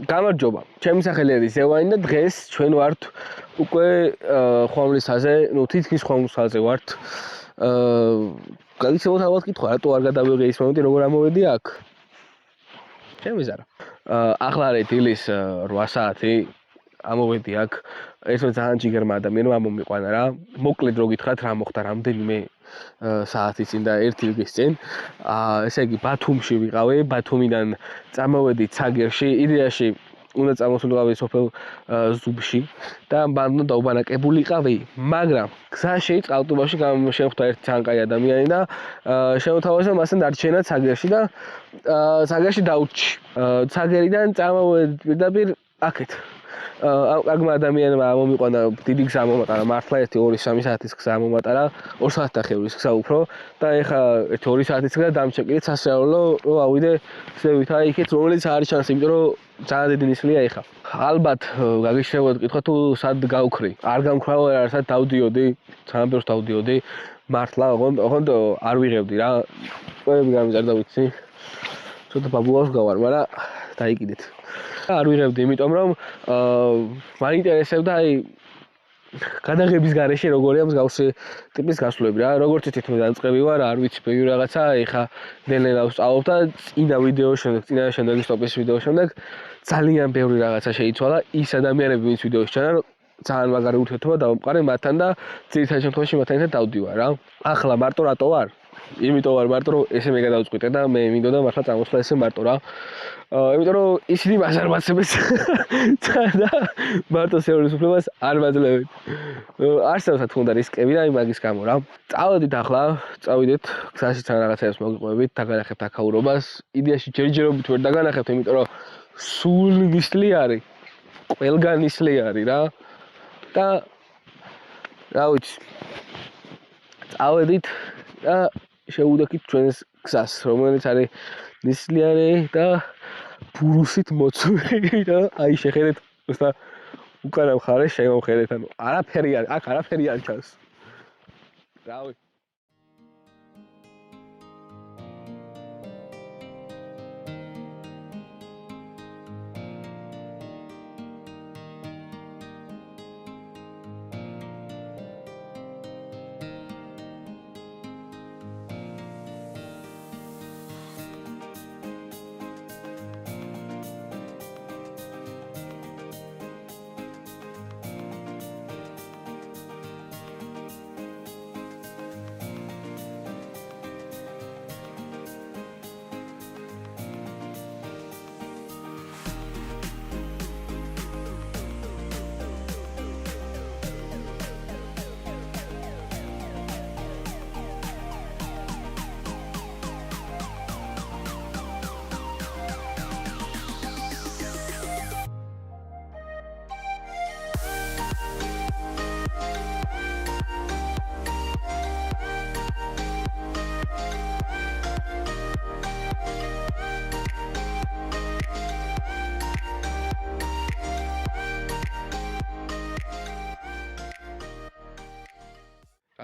გამარჯობა. ჩემი სახელი არის ზევანი და დღეს ჩვენ ვართ უკვე ხვამლისაზე, თითქმის ხვამლისაზე ვართ. გაგიცემოთ ალბათ კითხვა, რატო არ გადავიღე ის მომენტი, როგორ ამოვედი აქ? შემიზარა. ახლა არის დილის 8 საათი. ამოვედი აქ. ესო ძალიან ჯიგერმა ადამიანმა მომიყვანა რა. მოკლედ რო გითხრათ, რა მოხდა რამდენიმე საათის წინ და 1 დღის წინ. ესე იგი ბათუმში ვიყავი, ბათუმიდან წამოვედი ცაგერში, იდეაში უნდა წამოსულიყავი სოფელ ზუბში და მანდ დაუბანაკებულიყავი, მაგრამ გზაში წყალტუბოში შემხვდა ერთი ძალიან კაი ადამიანი და შემოთავაზა მასთან დარჩენა ცაგერში და ცაგერში დაურჩი. ცაგერიდან წამოვედი პირდაპირ აქეთ. აგმა ადამიანმა მომიყვანა დიდი გზა მომატარა, მართლა 1-2-3 საათის გზა მომატარა, 2 საათნახევრის გზა უფრო და ეხა 1-2 საათის გზა დამჭეკილი სასწავლო, რომ ავიდე ზევით აი იქეთ, რომელიც არის შანსი, იმიტომ რომ ძალიან დიდი ნისლია ეხა. ალბათ გაგიშრებოდ კითხვა თუ სად გავქრი. არ გამქრავ, სად დავდიოდი, ძალიან ბევრს დავდიოდი. მართლა ოღონდ არ ვიღებდი რა. ყველები გამიზარდა ვიცი. ცოტა ბაბუას გავარ, მაგრამ დაიკიდეთ. არ ვიღებდი, იმიტომ რომ მაინტერესებდა აი გადაღების გარეშე როგორია მსგავსი ტიპის გასვლები რა. როგორც იცით მე დაწყები ვარ, არ ვიცი ბევრი რაღაცა, ეხა ნელ-ნელა ვსწავლობ და წინა ვიდეოს შემდეგ, შემდეგი სტოპის ვიდეოს შემდეგ ძალიან ბევრი რაღაცა შეიცვალა. ის ადამიანები, ვინც ვიდეოს ჩანან, ძალიან მაგარი ურთიერთობა დავამყარე მათთან და ძირითადად შემთხვევაში მათთან ერთად დავდივარ რა. ახლა მარტო რატო ვარ? იმიტომ ვარ მარტო რომ ესე მე გადავწყვიტე და მე მინდოდა მართლა წამოსვლა ესე მარტო რა. იმიტომ რომ ისინი მას არ მაცემეს და მარტო სეულის უფლებას არ მაძლევენ. არსებობს რა თქმა უნდა რისკები და მაგის გამო რა. წავედით ახლა, წავიდეთ, გზაში თან რაღაცებს მოგიყვებით, დაგანახებთ აქაურობას. იდეაში ჯერჯერობით ვერ დაგანახებთ, იმიტომ რომ სულ ნისლი არის. ყველგან ნისლი არის რა. და რა ვიცი. წავედით და შევუდექით ჩვენს გზას, რომელიც არის ნისლიანი და ბურუსით მოცული და აი შეხედეთ, უბრალოდ უკანა მხარეს შემოვხედეთ, ანუ არაფერი არ, აქ არაფერი არ ჩანს. რავი.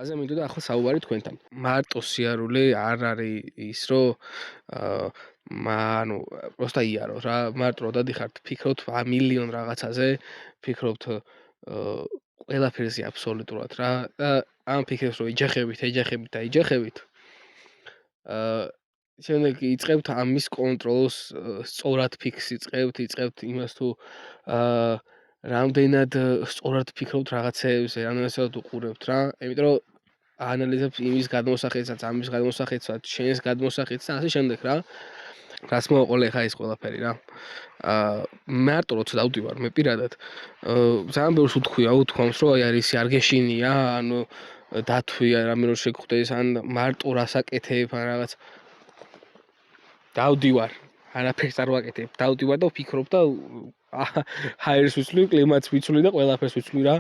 აზე მინდოდა ახლა საუბარი თქვენთან. მარტო სიარული არ არის ის, რომ ანუ პროსტა იარო რა, მარტო რო დადიხართ, ფიქრობთ მილიონ რაღაცაზე, ფიქრობთ ყველაფერზე აბსოლუტურად რა და ამ ფიქრებს რო ეჯახებით. შემდეგ იწყებთ ამის კონტროლს, სწორად ფიქს იწყებთ იმას თუ რამდენად სწორად ფიქრობთ რაღაცეებზე, რამდენად უყურებთ რა. იმიტომ რომ ანალიზებს იმის გადმოსახედსაც, ამის გადმოსახედსაც, შენს გადმოსახედს და ასე შემდეგ რა. რას მოყოლე ხა ეს ყველაფერი რა. მარტო როცა დავდივარ მე პირადად ძალიან ბევრს უთქვამს რომ აი არის არ გეშინია, ანუ დათვია რამე რო შეგხვდეს, ან მარტო რასაკეთებ ან რაღაც. დავდივარ, არაფერს არ ვაკეთებ, დავდივარ და ვფიქრობ და ჰაერს ვიცვლი, კლიმატს ვიცვლი და ყველაფერს ვიცვლი რა.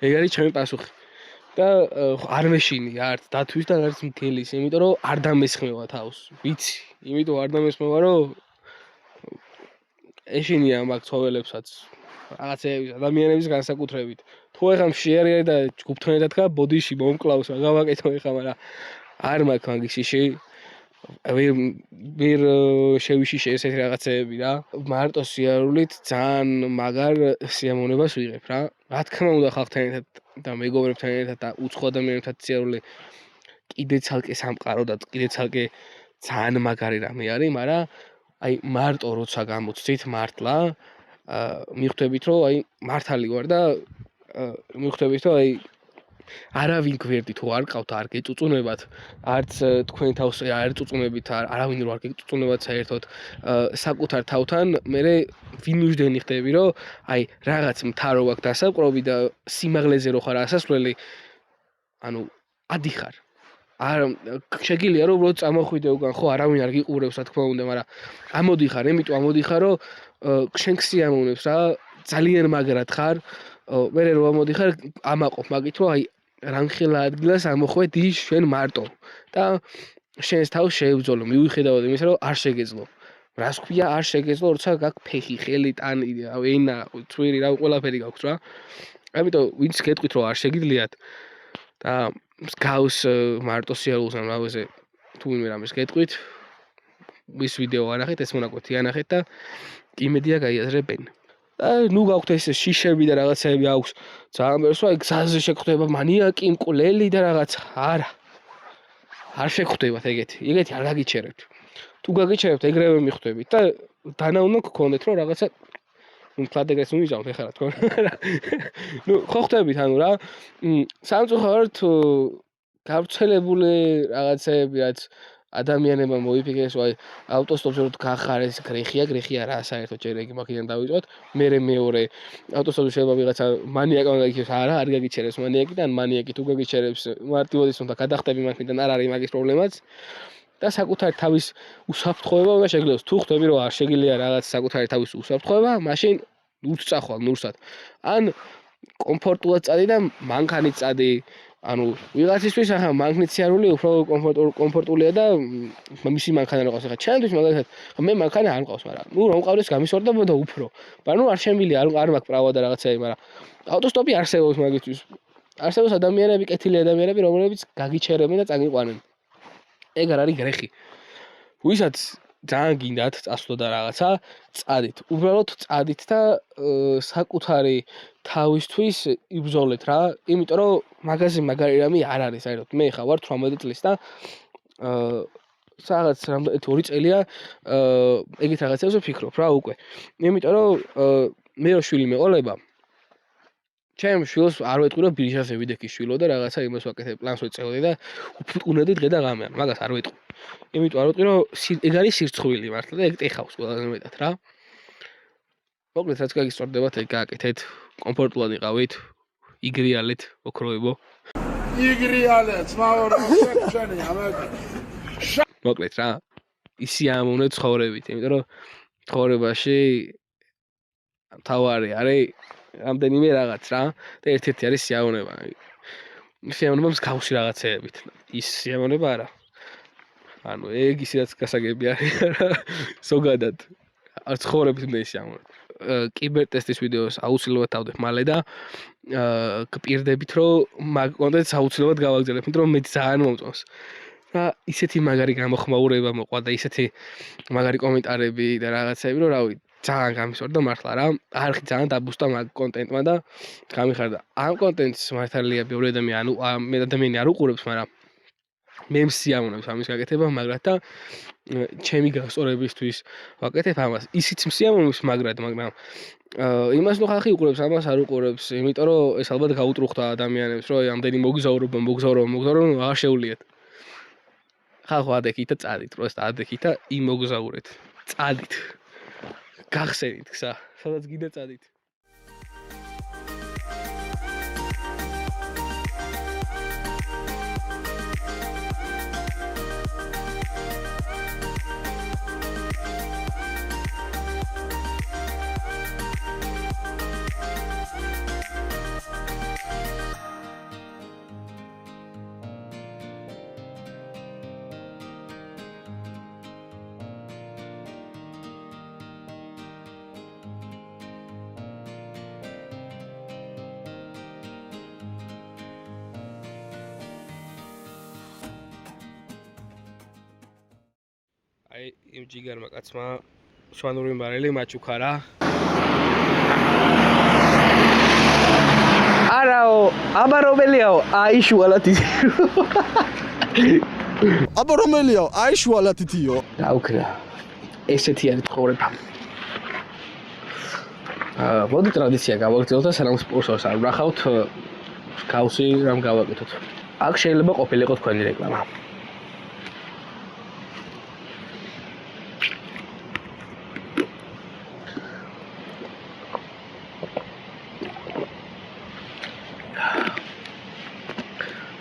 ეგ არის ჩემი პასუხი. და არ მეშინია არც დათვის და არც მთელის, იმიტომ რომ არ დამესხმევა თავს. ვიცი, იმიტომ არ დამესხმევა, რომ ეშინია მაგ ცხოველებსაც, რაღაცეების ადამიანების განსაკუთრებით. თუ ეხა შეარია და ჯგუფთან ერთად ხა ბოდიში მომკლავს, რა გავაკეთო ეხა, მაგრამ არ მაქვს მაგის იში. ვერ შევიში ესეთი რაღაცეები რა. მარტო სიარულით ძალიან მაგარ სიამოვნებას ვიღებ რა. რა თქმა უნდა ხალხთან ერთად და მეგობრებთან ერთად და უცხო ადამიანებთან სიარული კიდე ცალკე სამყარო და კიდე ცალკე ძალიან მაგარი რამე არის, მაგრამ აი მარტო როცა გამოცდით მართლა მიხვდებით რომ აი მართალი ვარ და მიხვდებით რომ აი არავინ გვერდით არ ყავთ არ გეწუწუნებათ არც თქვენ თავს არ წუწუნებით არავინ რო არ გეწუწუნებათ საერთოდ საკუთარ თავთან მე ვინ უჯდენი ხდები რომ აი რაღაც მთავრო აქვს დასაპყრობი და სიმაღლეზე რო ხარ ასასვლელი ანუ ადიხარ არ შეგიძლია რომ უბრალოდ წამოხვიდე უკან ხო არავინ არ გიყურებს რა თქმა უნდა მაგრამ ამოდიხარ იმიტომ ამოდიხარ რომ შენ ქსიამოვნებს რა ძალიან მაგრად ხარ მე რო ამოდიხარ ამაყოფ მაგით რომ აი რამხელა ადგილას ამოხვე დის შენ მარტო და შენს თავს შეებრძოლო მივიხედავად იმისა რომ არ შეგეძლო რას ქვია არ შეგეძლო როცა გაქვს ფეხი ხელი ტანი ენა წვირი რა ყველაფერი გაქვს რა ამიტომ ვინც გეტყვით რომ არ შეგიძლიათ და მსგავს მარტო სიარულს ან რავაზე თუ ვინმე რამეს გეტყვით ის ვიდეო ანახეთ ეს მონაკვეთი ანახეთ და იმედია გაიაზრებენ და ნუ გაქვთ ეს შიშები და რაღაცები აქვს ძალიან ბევრს აი გზაზე შეგხვდება მანიაკი მკვლელი და რაღაც არა არ შეგხვდებათ ეგეთი არ გაგიჩერებთ თუ გაგიჩერებთ ეგრევე მიხვდებით და დანა უნდა გქონდეთ რომ რაღაცა მთლად ეგრეს მივიჟავთ ეხლა რა თქმა უნდა ნუ ხო ხვდებით ანუ რა სამწუხაროდ გავრცელებული რაღაცეები რაც ადამიანებმა მოიფიქრეს აი ავტოსტოპზე რომ გახარ ეს გრეხია რა საერთოდ ჯერ ეგ მაგიდან დავიწყოთ მე მეორე ავტოსტოპზე შეიძლება ვიღაცა მანიაკმა გაგიჩერებს არა არ გაგიჩერებს მანიაკი და ან მანიაკი თუ გაგიჩერებს მარტივადის უნდა გადახტები მაგიდან არ არის მაგის პრობლემაც და საკუთარი თავის უსაფრთხოება უნდა შეგძლოს თუ ხვდები რომ არ შეგიძლია რაღაც საკუთარი თავის უსაფრთხოება მაშინ ნურს წახვალ ნურსად ან კომფორტულად წადი და მანქანით წადი ანუ ვიღაცისთვის ახლა მანქანით სიარული უფრო კომფორტულია და მისი მანქანა რო ყავს ახლა ჩემთვის მაგალითად მე მანქანა არ მყავს მაგრამ ნუ რომ მყავდეს გამისვარდებოდა უფრო მაგრამ ნუ არ შემილია არ მაქვს პრავა და რაღაცეები მაგრამ ავტოსტოპი არსებობს მაგისთვის არსებობს ადამიანები კეთილი ადამიანები რომლებიც გაგიჩერებენ და წაგიყვანენ ეგ არ არის გრეხი ვისაც ძალიან გინდათ წასვლა და რაღაცა წადით უბრალოდ წადით და საკუთარი თავისთვის იბრძოლეთ რა იმიტომ რომ მაგაზე მაგარი რამე არ არის საერთოდ მე ხა ვარ 18 წლის და რაღაც რამდენი 2 წელია ეგეთ რაღაცებზე ვფიქრობ რა უკვე იმიტომ რომ მე რო შვილი მეყოლება ჩემ შვილს არ ვეტყვი რომ ბირჟაზე ვიდექი შვილო და რაღაცა იმას ვაკეთებ პლანს ვეწევდი და უფრკუნედი დღე და ღამე მაგას არ ვეტყვი იმიტომ არ ვეტყვი რომ ეგ არის სირცხვილი მართლა და ეგ ტეხავს ყველაზე მეტად რა მოკლედ რაც გაგისწორდებათ ეგ გააკეთეთ კომფორტულად იყავით იგრიალეთ ოქროებო იგრიალეთ მაორი შენი ამაკი მოკლედ რა ისი ამოვნე ცხოვრებით იმიტომ რომ ცხოვრებაში თავარი არის რამდენიმე რაღაც რა და ერთ-ერთი არის სიამოვნება სიამოვნება მსგავსი რაღაცეებით ის სიამოვნება არა ანუ ეგ ისედაც გასაგები არის ზოგადად ცხოვრებით მე სიამოვნება კიბერტესტის ვიდეოს აუცილებლად დავდებ მალე და გპირდებით რომ მაგ კონტენტს აუცილებლად გავაგზავნებ იმიტომ რომ მე ძალიან მომწონს და ისეთი მაგარი გამოხმაურება მოყვა და ისეთი მაგარი კომენტარები და რაღაცები რომ რავი ძალიან გამისვარდა მართლა რა არხი ძალიან დაბუსტა მაგ კონტენტმა და გამიხარდა ამ კონტენტს მართალია ბევრი ადამიანი არ უყურებს მაგრამ მე მსიამოვნებს ამის გაკეთება მაგრამ და ჩემი გასწორებისთვის ვაკეთებ ამას ისიც მსიამოვნებს მაგრამ იმას ნუ ხალხი უყურებს ამას არ უყურებს იმიტომ რომ ეს ალბათ გაუტრუხდა ადამიანებს რომ ამდენი მოგზაურობა აღარ შეულიათ ხალხო ადექით და წადით პროსტა ადექით და იმოგზაურეთ წადით გახსენით გზა სადაც გინდა წადით იმ ჯიგარმა კაცმა შვანური მარელი მაჩუქარა. არაო, აბა რომელიაო, აი შუალათი. აბა რომელიაო, აი შუალათითიო. რა უკრა. ესეთი არის ცხოვრება. მოდი ტრადიცია გავაგრძელოთ და სანამ სპონსორს არ ვნახავთ, გავსი რამ გავაკეთოთ. აქ შეიძლება ყოფილიყო თქვენი რეკლამა.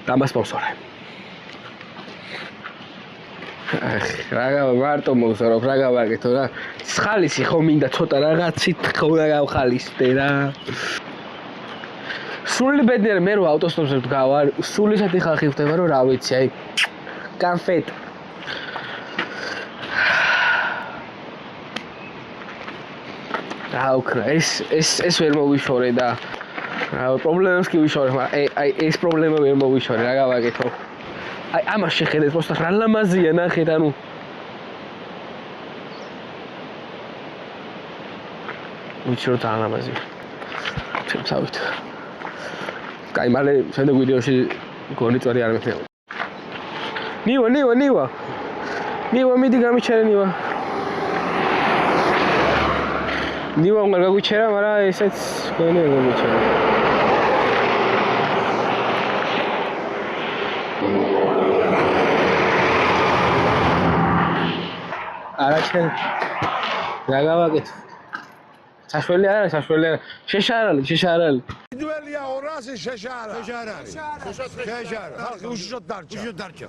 დამასპონსორე. რა მარტო მოგზაურობ, რა გავაკეთო რა. ხალისი ხო მინდა ცოტა რაღაცით ხო უნდა გავხალისდე რა. სული ბედნიერ მე რო ავტოსტოპზე ვდგავარ, სულისათი ხალხი ხდება რომ რა ვიცი, აი კანფეტ. რა უკრა, ეს ვერ მოვიშორე და რა პრობლემას კი ვიშორე, მაგრამ აი ეს პრობლემა ვერ მოვიშორე, რა გავაკეთო. აი ამას შეხედეთ, просто რა ლამაზია ნახეთ, ანუ ვიცი რომ დალამაზია. ჩემსავით. კაი, მალე შემდეგ ვიდეოში გონი წვერი არ მექნება. ნივა. ნივა მიდი გამიჩერე ნივა. ნივა უნდა გაგვიჩერა, მაგრამ ესეც გონი არ გამიჩერა. არაჩენ რა გავაკეთე? საშველი არა, შეშარალი. დუელია 200 შეშარა. ხალხი უშიშოდ დარჩა.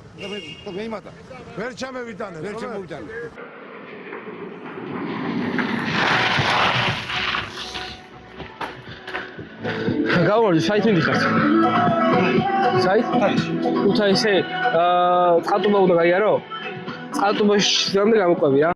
მეიმატა. ვერ ჩამევიტანე. გავმოდი, საით მიდიხართ? საით? ქუთაისზე. წყალტუბა უნდა გაიარო? წყალტუბაში რამდენი გამოყვები რა?